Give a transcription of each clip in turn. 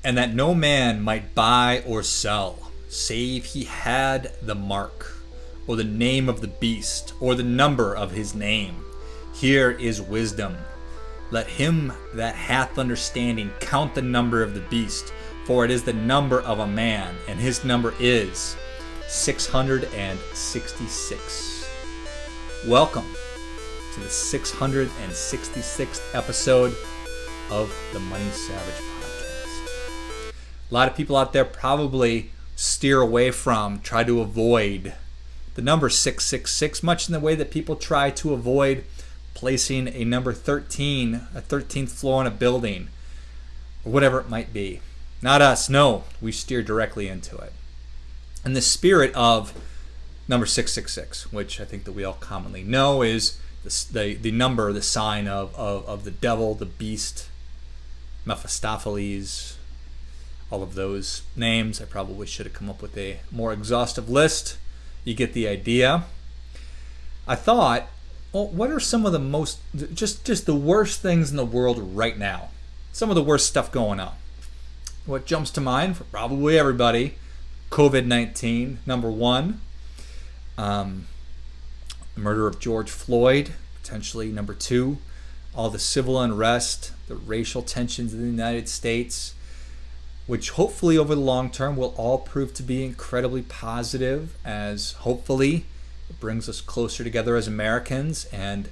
and that no man might buy or sell, save he had the mark, or the name of the beast, or the number of his name. Here is wisdom. Let him that hath understanding count the number of the beast, for it is the number of a man, and his number is 666. Welcome to the 666th episode of the Money Savage podcast. A lot of people out there probably steer away from, try to avoid the number 666, much in the way that people try to avoid placing a number 13, a 13th floor on a building, or whatever it might be. Not us, no, we steer directly into it. In the spirit of number 666, which I think that we all commonly know is the number, the sign of the devil, the beast, Mephistopheles, all of those names. I probably should have come up with a more exhaustive list. You get the idea. I thought, well, what are some of the most, just the worst things in the world right now? Some of the worst stuff going on. What jumps to mind for probably everybody? COVID-19, number one. Murder of George Floyd, potentially number two. All the civil unrest, the racial tensions in the United States, which hopefully over the long term will all prove to be incredibly positive, as hopefully it brings us closer together as Americans and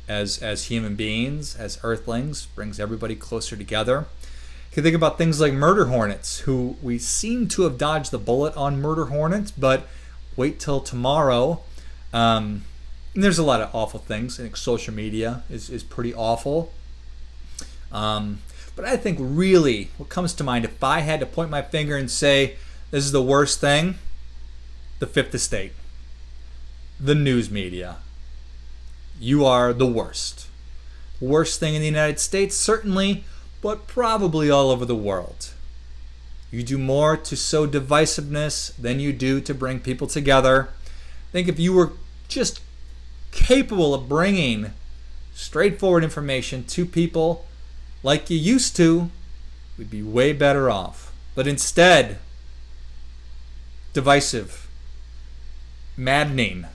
as human beings, as earthlings, brings everybody closer together. You can think about things like murder hornets, who we seem to have dodged the bullet on murder hornets, but wait till tomorrow. And there's a lot of awful things. I think social media is pretty awful. But I think really what comes to mind, if I had to point my finger and say this is the worst thing, the Fifth Estate, the news media. You are the worst. Worst thing in the United States, certainly, but probably all over the world. You do more to sow divisiveness than you do to bring people together. I think if you were just capable of bringing straightforward information to people like you used to, we'd be way better off. But instead, divisive, maddening.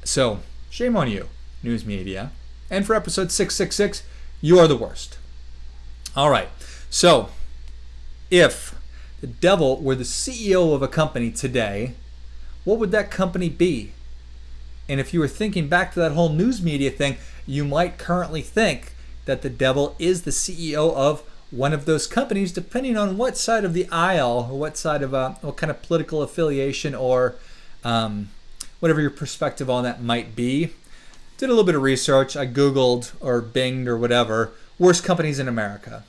So, shame on you, news media. And for episode 666, you are the worst. All right. So, if the devil were the CEO of a company today, what would that company be? And if you were thinking back to that whole news media thing, you might currently think that the devil is the CEO of one of those companies, depending on what side of the aisle or what side of what kind of political affiliation or whatever your perspective on that might be. Did a little bit of research. I Googled or Binged or whatever, worst companies in America.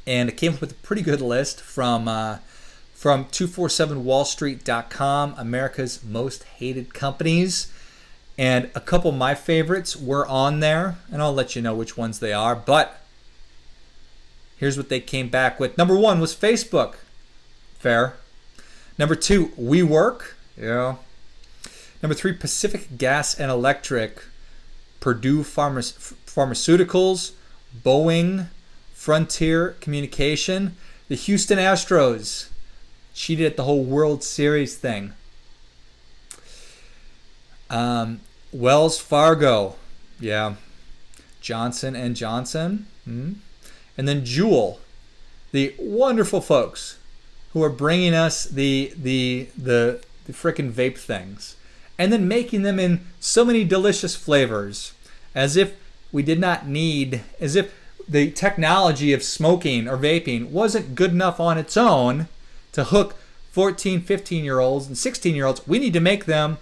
And it came up with a pretty good list from 247wallstreet.com, America's most hated companies. And a couple of my favorites were on there, and I'll let you know which ones they are. But here's what they came back with. Number one was Facebook. Fair. Number two, WeWork. Yeah. Number three, Pacific Gas and Electric, Purdue Pharmaceuticals, Boeing, Frontier Communication, the Houston Astros. Cheated at the whole World Series thing. Wells Fargo. Yeah. Johnson & Johnson. And then Juul. The wonderful folks who are bringing us the frickin' vape things. And then making them in so many delicious flavors. As if we did not need, as if the technology of smoking or vaping wasn't good enough on its own to hook 14, 15-year-olds and 16-year-olds. We need to make them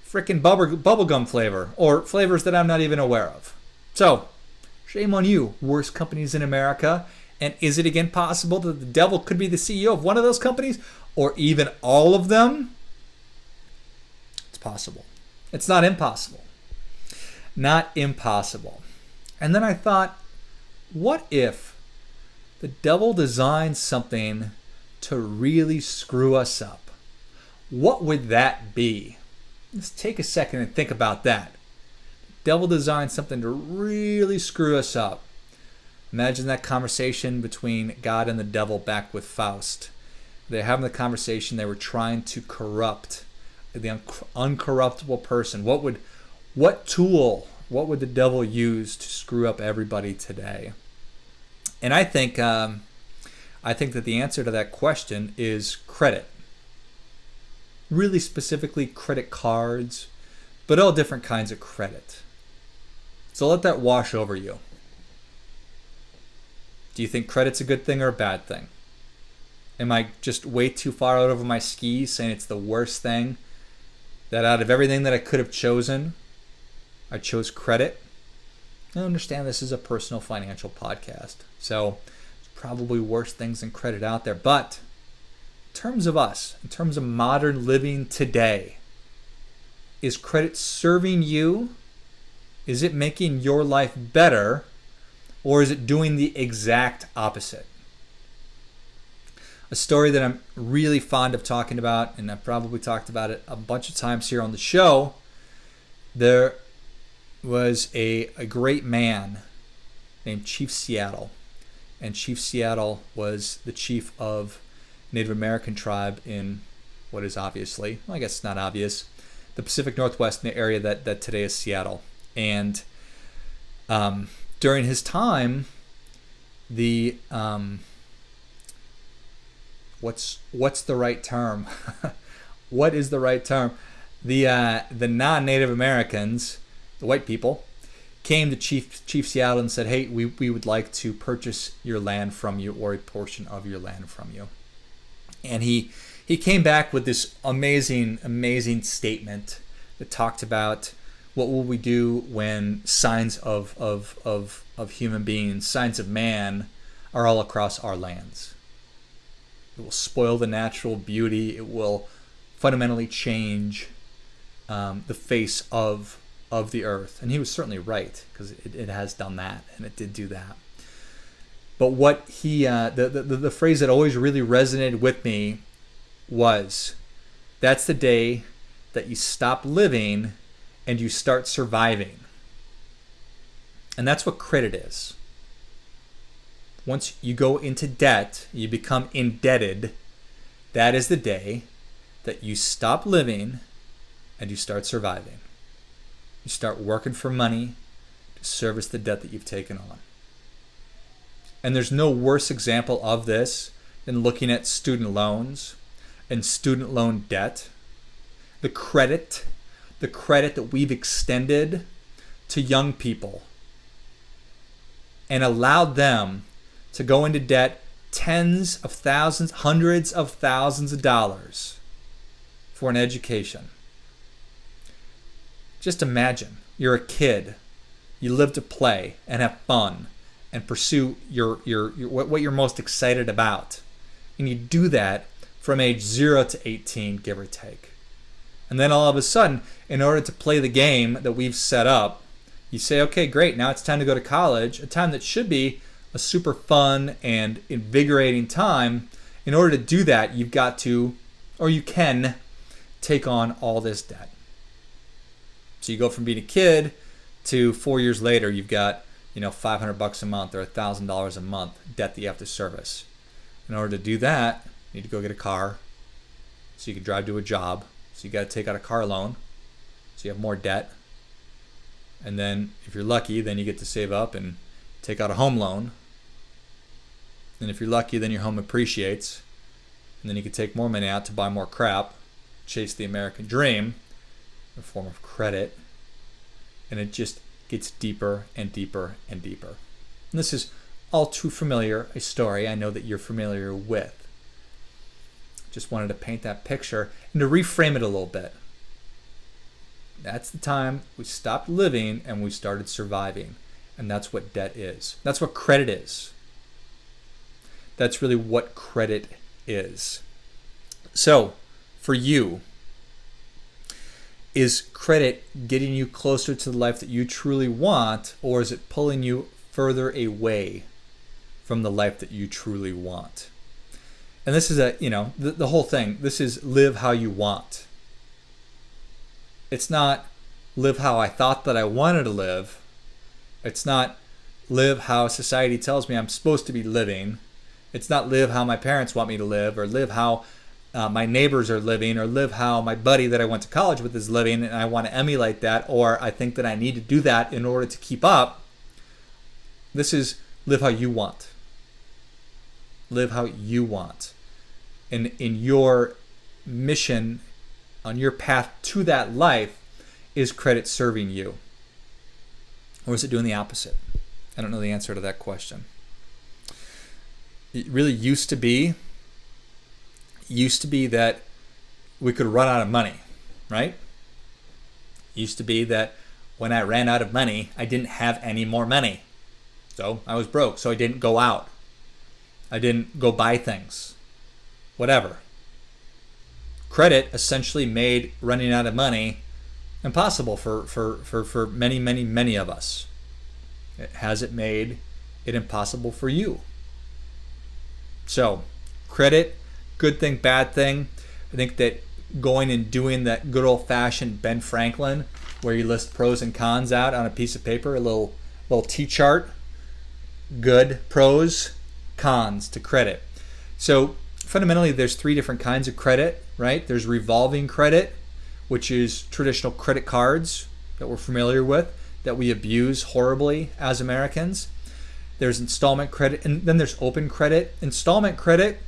frickin' bubblegum flavor or flavors that I'm not even aware of. So, shame on you, worst companies in America. And is it again possible that the devil could be the CEO of one of those companies or even all of them? It's possible. It's not impossible. Not impossible. And then I thought, what if the devil designs something to really screw us up? What would that be? Let's take a second and think about that. The devil designed something to really screw us up. Imagine that conversation between God and the devil back with Faust. They're having the conversation. They were trying to corrupt the uncorruptible person. What tool, what would the devil use to screw up everybody today? And I think that the answer to that question is credit. Really specifically credit cards, but all different kinds of credit. So let that wash over you. Do you think credit's a good thing or a bad thing? Am I just way too far out over my skis saying it's the worst thing? That out of everything that I could have chosen, I chose credit? I understand this is a personal financial podcast, so there's probably worse things than credit out there. But in terms of us, in terms of modern living today, is credit serving you? Is it making your life better? Or is it doing the exact opposite? A story that I'm really fond of talking about, and I've probably talked about it a bunch of times here on the show. There was a great man named Chief Seattle. And Chief Seattle was the chief of Native American tribe in what is obviously, well, I guess it's not obvious, the Pacific Northwest, in the area that today is Seattle. And during his time, the what's the right term? What is the right term? The non-Native Americans, the white people, came to Chief Seattle and said, "Hey, we would like to purchase your land from you, or a portion of your land from you." And he came back with this amazing statement that talked about what will we do when signs of human beings, signs of man, are all across our lands. It will spoil the natural beauty. It will fundamentally change the face of the earth. And he was certainly right, because it has done that, and it did do that. But what he, the phrase that always really resonated with me was, that's the day that you stop living and you start surviving. And that's what credit is. Once you go into debt, you become indebted, that is the day that you stop living and you start surviving. You start working for money to service the debt that you've taken on. And there's no worse example of this than looking at student loans and student loan debt. The credit that we've extended to young people and allowed them to go into debt tens of thousands, hundreds of thousands of dollars for an education. Just imagine, you're a kid, you live to play and have fun and pursue your what you're most excited about. And you do that from age 0 to 18, give or take. And then all of a sudden, in order to play the game that we've set up, you say, okay, great, now it's time to go to college, a time that should be a super fun and invigorating time. In order to do that, you've got to, or you can, take on all this debt. So you go from being a kid to 4 years later, you've got, $500 a month or $1,000 a month debt that you have to service. In order to do that, you need to go get a car so you can drive to a job. So you got to take out a car loan, so you have more debt. And then if you're lucky, then you get to save up and take out a home loan. And if you're lucky, then your home appreciates. And then you can take more money out to buy more crap, chase the American dream in the form of credit. And it just gets deeper and deeper and deeper. And this is all too familiar a story I know that you're familiar with. Just wanted to paint that picture and to reframe it a little bit. That's the time we stopped living and we started surviving. And that's what debt is. That's what credit is. That's really what credit is. So, for you, is credit getting you closer to the life that you truly want, or is it pulling you further away from the life that you truly want? And this is the whole thing. This is live how you want. It's not live how I thought that I wanted to live. It's not, live how society tells me I'm supposed to be living. It's not live how my parents want me to live, or live how my neighbors are living, or live how my buddy that I went to college with is living, and I want to emulate that, or I think that I need to do that in order to keep up. This is live how you want. Live how you want. And in your mission, on your path to that life, is credit serving you? Or is it doing the opposite? I don't know the answer to that question. It really used to be that we could run out of money, right? It used to be that when I ran out of money, I didn't have any more money. So I was broke, so I didn't go out. I didn't go buy things, whatever. Credit essentially made running out of money impossible for many, many, many of us. Has it made it impossible for you? So, credit, good thing, bad thing. I think that going and doing that good old-fashioned Ben Franklin, where you list pros and cons out on a piece of paper, a little T-chart, good, pros, cons to credit. So fundamentally, there's three different kinds of credit, right? There's revolving credit, which is traditional credit cards that we're familiar with, that we abuse horribly as Americans. There's installment credit, and then there's open credit. Installment credit,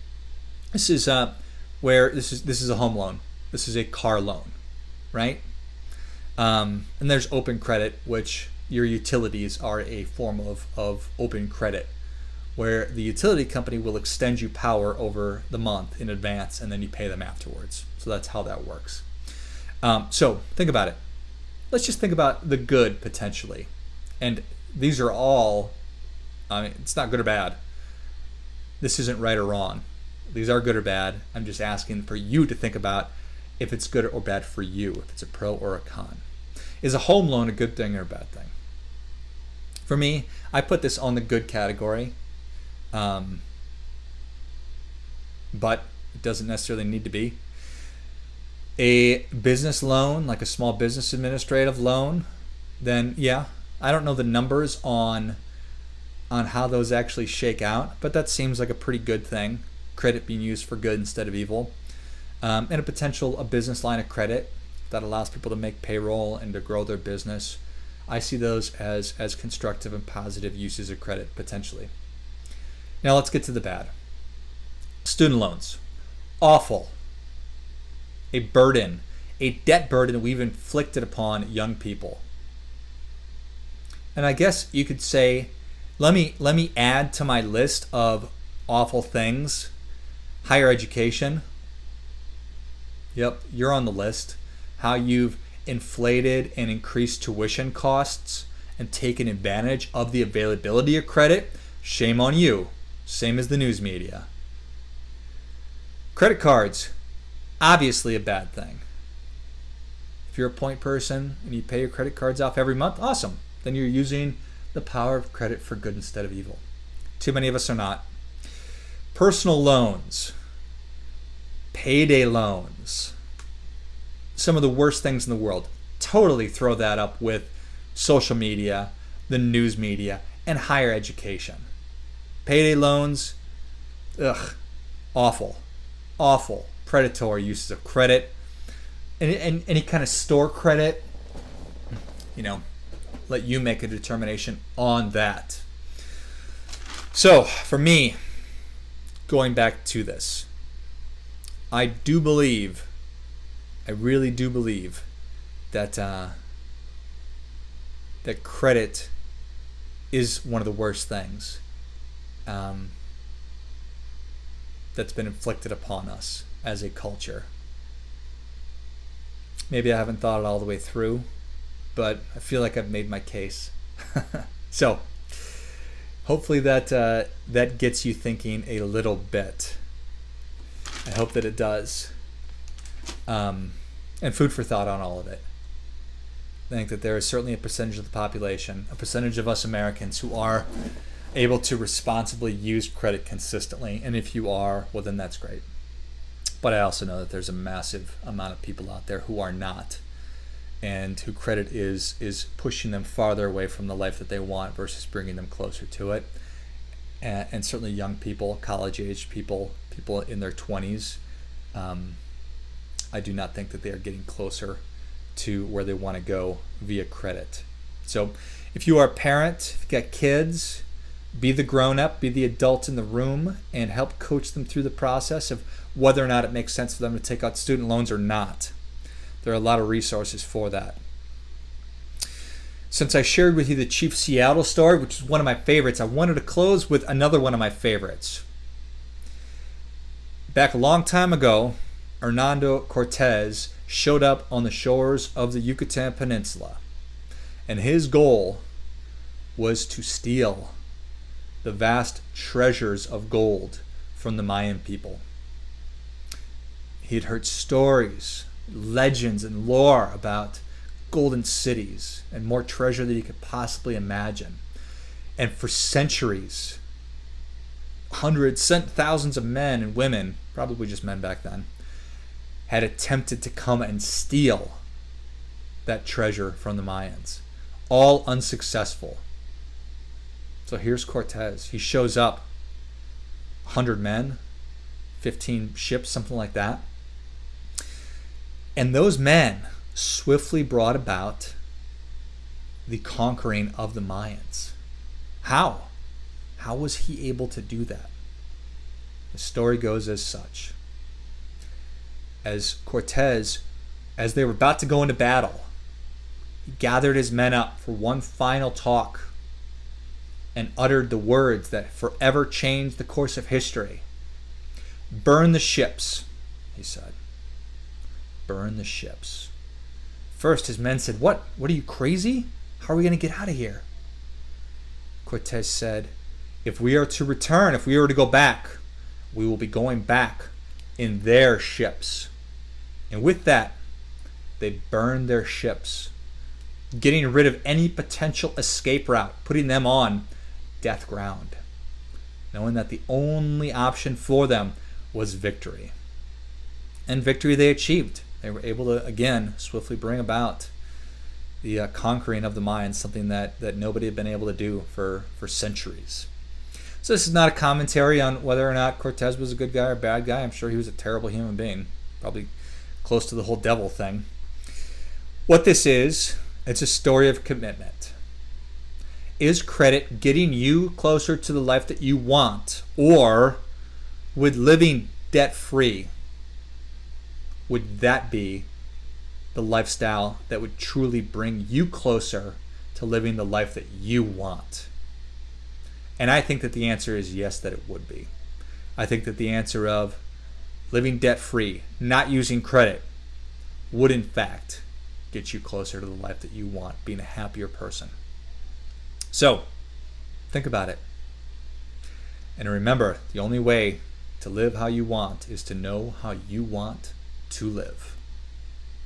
this is where this is a home loan. This is a car loan, right? And there's open credit, which your utilities are a form of open credit, where the utility company will extend you power over the month in advance, and then you pay them afterwards. So that's how that works. So think about it. Let's just think about the good potentially. And these are all, I mean, it's not good or bad. This isn't right or wrong. These are good or bad. I'm just asking for you to think about if it's good or bad for you, if it's a pro or a con. Is a home loan a good thing or a bad thing? For me, I put this on the good category, but it doesn't necessarily need to be. A business loan, like a small business administrative loan, then yeah, I don't know the numbers on how those actually shake out, but that seems like a pretty good thing. Credit being used for good instead of evil. And a business line of credit that allows people to make payroll and to grow their business. I see those as constructive and positive uses of credit potentially. Now let's get to the bad. Student loans, awful. A burden, a debt burden we've inflicted upon young people. And I guess you could say, let me add to my list of awful things, higher education. Yep, you're on the list. How you've inflated and increased tuition costs and taken advantage of the availability of credit. Shame on you. Same as the news media. Credit cards, obviously a bad thing. If you're a point person and you pay your credit cards off every month, awesome. Then you're using the power of credit for good instead of evil. Too many of us are not. Personal loans, payday loans, some of the worst things in the world. Totally throw that up with social media, the news media, and higher education. Payday loans, ugh, awful. Predatory uses of credit, and any kind of store credit, let you make a determination on that. So for me, going back to this, I really do believe that that credit is one of the worst things that's been inflicted upon us as a culture. Maybe I haven't thought it all the way through, but I feel like I've made my case. So hopefully that gets you thinking a little bit. I hope that it does. And food for thought on all of it. I think that there is certainly a percentage of the population, a percentage of us Americans who are able to responsibly use credit consistently. And if you are, well, then that's great. But I also know that there's a massive amount of people out there who are not. and who credit is pushing them farther away from the life that they want versus bringing them closer to it. And certainly young people, college-aged people, people in their 20s, I do not think that they are getting closer to where they want to go via credit. So if you are a parent, if you've got kids, be the grown-up, be the adult in the room, and help coach them through the process of whether or not it makes sense for them to take out student loans or not. There are a lot of resources for that. Since I shared with you the Chief Seattle story, which is one of my favorites, I wanted to close with another one of my favorites. Back a long time ago, Hernando Cortez showed up on the shores of the Yucatan Peninsula, and his goal was to steal the vast treasures of gold from the Mayan people. He had heard stories, legends, and lore about golden cities and more treasure than you could possibly imagine. And for centuries, hundreds, thousands of men and women, probably just men back then, had attempted to come and steal that treasure from the Mayans. All unsuccessful. So here's Cortez. He shows up, 100 men, 15 ships, something like that. And those men swiftly brought about the conquering of the Mayans. How? How was he able to do that? The story goes as such. As Cortez, as they were about to go into battle, he gathered his men up for one final talk and uttered the words that forever changed the course of history. "Burn the ships," he said. "Burn the ships." First, his men said, What are you, crazy? How are we going to get out of here?" Cortez said, "If we are to return, if we are to go back, we will be going back in their ships." And with that, they burned their ships, getting rid of any potential escape route, putting them on death ground, knowing that the only option for them was victory. And victory they achieved. They were able to, again, swiftly bring about the conquering of the Mayans, something that nobody had been able to do for centuries. So this is not a commentary on whether or not Cortez was a good guy or a bad guy. I'm sure he was a terrible human being, probably close to the whole devil thing. What this is, it's a story of commitment. Is credit getting you closer to the life that you want, or would living debt-free, would that be the lifestyle that would truly bring you closer to living the life that you want? And I think that the answer is yes, that it would be. I think that the answer of living debt-free, not using credit, would in fact get you closer to the life that you want, being a happier person. So, think about it. And remember, the only way to live how you want is to know how you want to live.